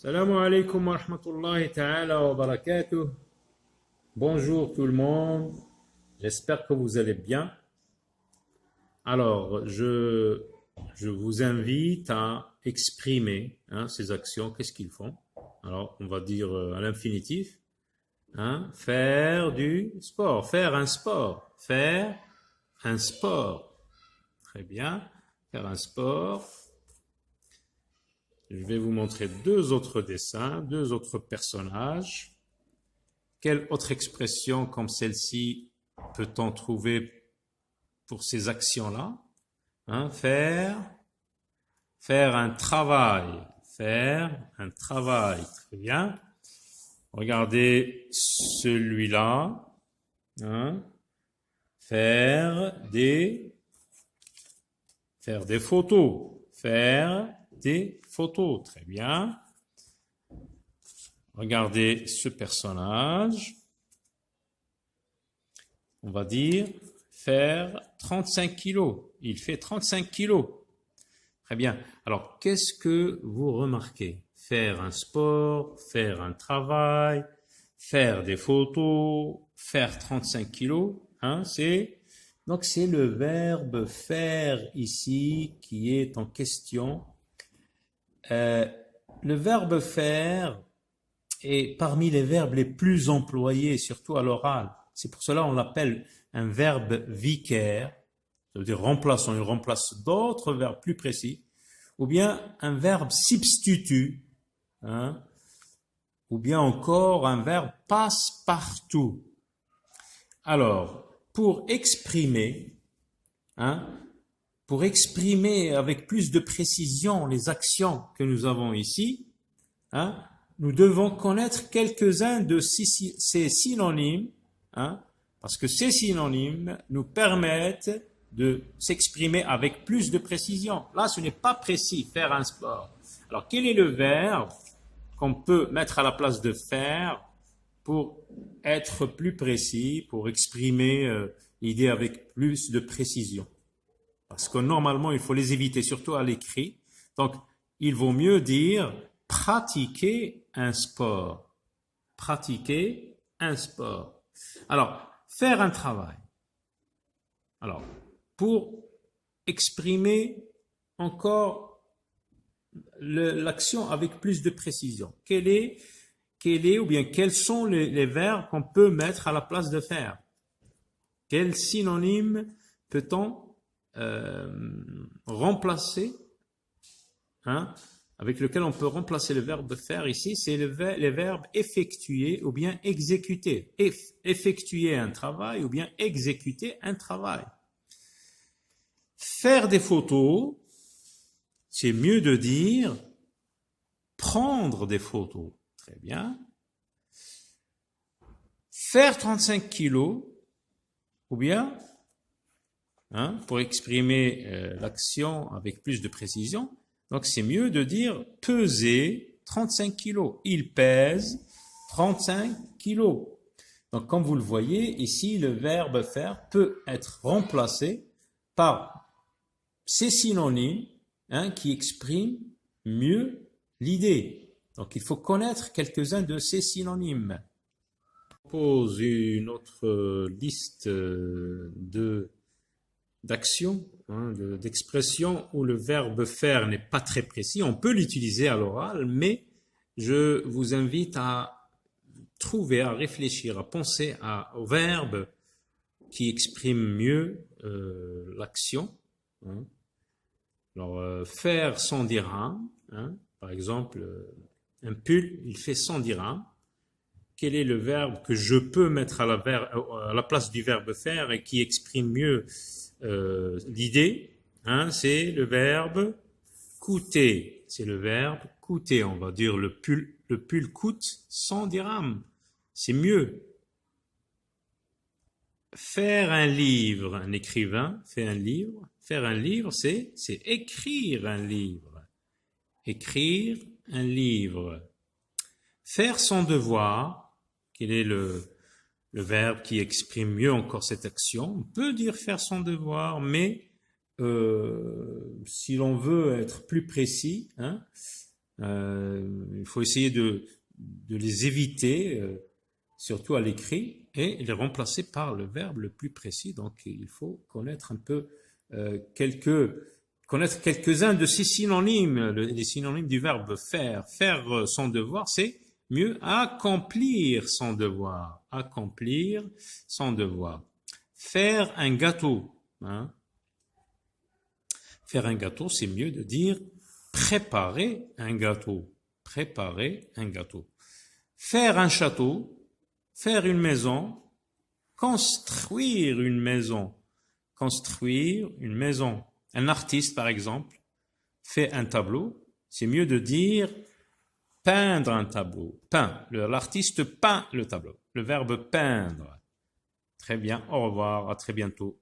Salam alaikum wa rahmatullahi ta'ala wa barakatuh. Bonjour tout le monde. J'espère que vous allez bien. Alors, je vous invite à exprimer ces actions. Qu'est-ce qu'ils font? Alors, on va dire à l'infinitif. Faire du sport. Faire un sport. Faire un sport. Très bien. Faire un sport. Je vais vous montrer deux autres dessins, deux autres personnages. Quelle autre expression comme celle-ci peut-on trouver pour ces actions-là? Faire un travail. Faire un travail. Très bien. Regardez celui-là. Faire des photos. Faire des photos. Très bien. Regardez ce personnage. On va dire faire 35 kilos. Il fait 35 kilos. Très bien. Alors, qu'est-ce que vous remarquez? Faire un sport, faire un travail, faire des photos, faire 35 kilos. Donc, c'est le verbe faire ici qui est en question. Le verbe faire est parmi les verbes les plus employés, surtout à l'oral. C'est pour cela qu'on l'appelle un verbe vicaire, ça veut dire remplaçant, il remplace d'autres verbes plus précis, ou bien un verbe substitut, ou bien encore un verbe passe-partout. Alors, pour exprimer avec plus de précision les actions que nous avons ici, nous devons connaître quelques-uns de ces synonymes, parce que ces synonymes nous permettent de s'exprimer avec plus de précision. Là, ce n'est pas précis, faire un sport. Alors, quel est le verbe qu'on peut mettre à la place de faire pour être plus précis, pour exprimer l'idée avec plus de précision? Parce que normalement, il faut les éviter, surtout à l'écrit. Donc, il vaut mieux dire pratiquer un sport. Pratiquer un sport. Alors, faire un travail. Alors, pour exprimer encore l'action avec plus de précision, quels sont les verbes qu'on peut mettre à la place de faire? Quel synonyme peut-on remplacer, avec lequel on peut remplacer le verbe faire ici, c'est les verbes effectuer ou bien exécuter. Effectuer un travail ou bien exécuter un travail. Faire des photos, c'est mieux de dire prendre des photos. Très bien. Faire 35 kilos ou bien pour exprimer l'action avec plus de précision, donc c'est mieux de dire peser 35 kilos. Il pèse 35 kilos. Donc comme vous le voyez, ici le verbe faire peut être remplacé par ces synonymes qui expriment mieux l'idée. Donc il faut connaître quelques-uns de ces synonymes. Je propose une autre liste d'actions, d'expressions où le verbe faire n'est pas très précis. On peut l'utiliser à l'oral, mais je vous invite à trouver, à réfléchir, à penser au verbe qui exprime mieux l'action. Alors, faire 100 dirhams, par exemple, un pull, il fait 100 dirhams. Quel est le verbe que je peux mettre à la place du verbe faire et qui exprime mieux l'idée? C'est le verbe coûter. C'est le verbe coûter. On va dire le pull coûte 100 dirhams. C'est mieux. Faire un livre, un écrivain fait un livre. Faire un livre, c'est écrire un livre. Écrire un livre. Faire son devoir, quel est le verbe qui exprime mieux encore cette action? On peut dire faire son devoir, mais si l'on veut être plus précis, Il faut essayer de les éviter, surtout à l'écrit, et les remplacer par le verbe le plus précis. Donc, il faut connaître un peu connaître quelques-uns de ces synonymes, les synonymes du verbe faire. Faire son devoir, c'est mieux accomplir son devoir. Accomplir son devoir. Faire un gâteau. Hein. Faire un gâteau, c'est mieux de dire préparer un gâteau. Préparer un gâteau. Faire un château, faire une maison, construire une maison. Construire une maison. Un artiste, par exemple, fait un tableau, c'est mieux de dire peindre un tableau. Peint. L'artiste peint le tableau. Le verbe peindre. Très bien. Au revoir. À très bientôt.